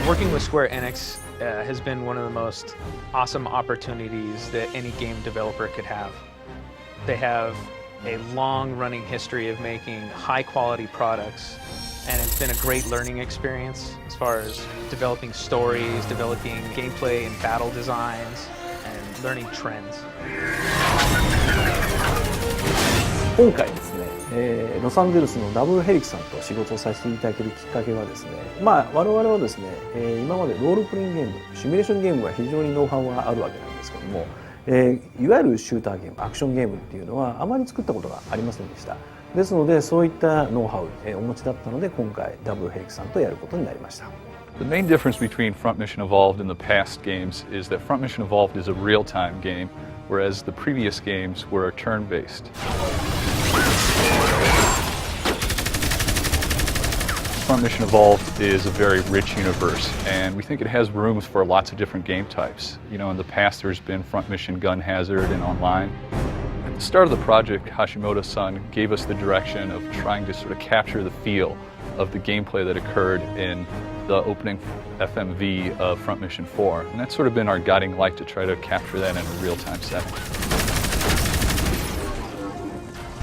Working with Square Enix has been one of the most awesome opportunities that any game developer could have. They have a long-running history of making high-quality products, and it's been a great learning experience as far as developing stories, developing gameplay and battle designs, and learning trends. 今回ですね、ロサンゼルスのダブルヘリクスさんと仕事をさせていただけるきっかけはですね、我々はですね、今までロールプレイングゲーム、シミュレーションゲームが非常にノウハウがあるわけなんですけども、いわゆるシューターゲーム、アクションゲームっていうのはあまり作ったことがありませんでした。ですので、そういったノウハウ、お持ちだったので、今回ダブルヘリクスさんとやることになりました。The main difference between Front Mission Evolved and the past games is that Front Mission Evolved is a real-time game, whereas the previous games were turn-based. Front Mission Evolved is a very rich universe, and we think it has rooms for lots of different game types. You know, in the past there's been Front Mission Gun Hazard and online. At the start of the project, Hashimoto-san gave us the direction of trying to sort of capture the feel of the gameplay that occurred in the opening FMV of Front Mission 4, and that's sort of been our guiding light to try to capture that in a real-time setting.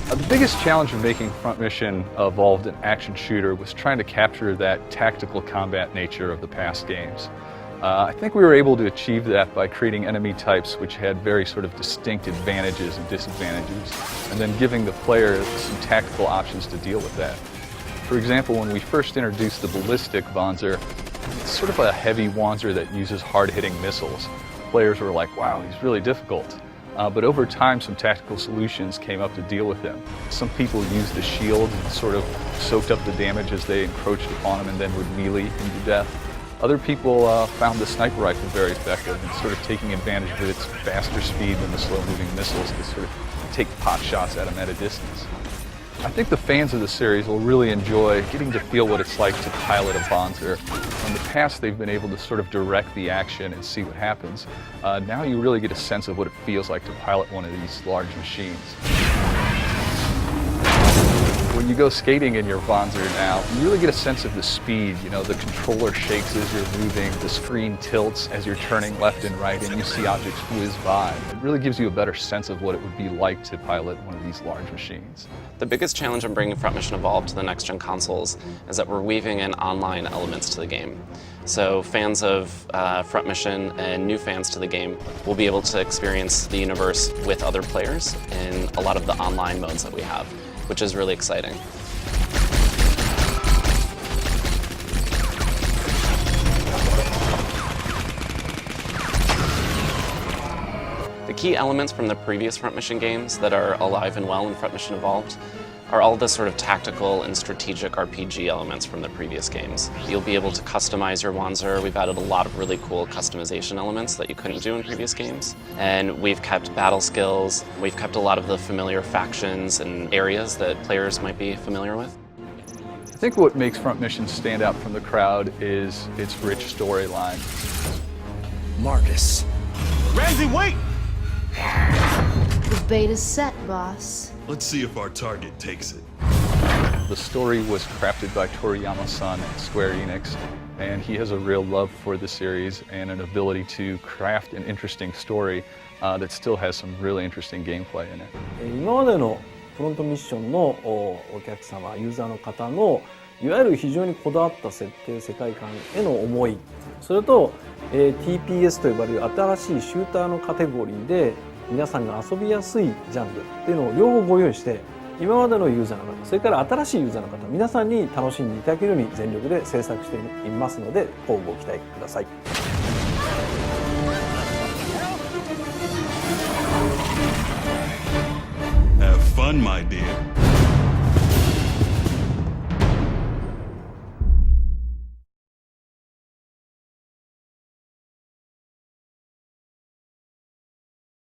The biggest challenge of making Front Mission Evolved an action shooter was trying to capture that tactical combat nature of the past games. I think we were able to achieve that by creating enemy types which had very sort of distinct advantages and disadvantages, and then giving the player some tactical options to deal with that. For example, when we first introduced the ballistic Wanzer, it's sort of a heavy Wanzer that uses hard-hitting missiles. Players were like, wow, he's really difficult. But over time, some tactical solutions came up to deal with him. Some people used the shield and sort of soaked up the damage as they encroached upon him and then would melee him to death. Other people found the sniper rifle very effective and sort of taking advantage of its faster speed than the slow-moving missiles to sort of take pot shots at him at a distance. I think the fans of the series will really enjoy getting to feel what it's like to pilot a Wanzer. In the past, they've been able to sort of direct the action and see what happens. Now you really get a sense of what it feels like to pilot one of these large machines. When you go skating in your Wanzer now, you really get a sense of the speed. You know, the controller shakes as you're moving, the screen tilts as you're turning left and right, and you see objects whiz by. It really gives you a better sense of what it would be like to pilot one of these large machines. The biggest challenge in bringing Front Mission Evolved to the next-gen consoles is that we're weaving in online elements to the game. So fans of Front Mission and new fans to the game will be able to experience the universe with other players in a lot of the online modes that we have, which is really exciting. The key elements from the previous Front Mission games that are alive and well in Front Mission Evolved are all the sort of tactical and strategic RPG elements from the previous games. You'll be able to customize your Wanzer. We've added a lot of really cool customization elements that you couldn't do in previous games. And we've kept battle skills. We've kept a lot of the familiar factions and areas that players might be familiar with. I think what makes Front Mission stand out from the crowd is its rich storyline. Marcus. Ramsey, wait! The bait is set, boss. Let's see if our target takes it. The story was crafted by Toriyama-san at Square Enix, and he has a real love for the series and an ability to craft an interesting story that still has some really interesting gameplay in it. 今までのフロントミッションのお客様、ユーザーの方のいわゆる非常にこだわった設定、世界観への思い、それと、TPS と呼ばれる新しいシューターのカテゴリーで皆さんが遊びやすいジャンルっていうのを両方ご用意して、今までのユーザーの方、それから新しいユーザーの方、皆さんに楽しんでいただけるように全力で制作していますので、ご期待ください。Have fun, my dear.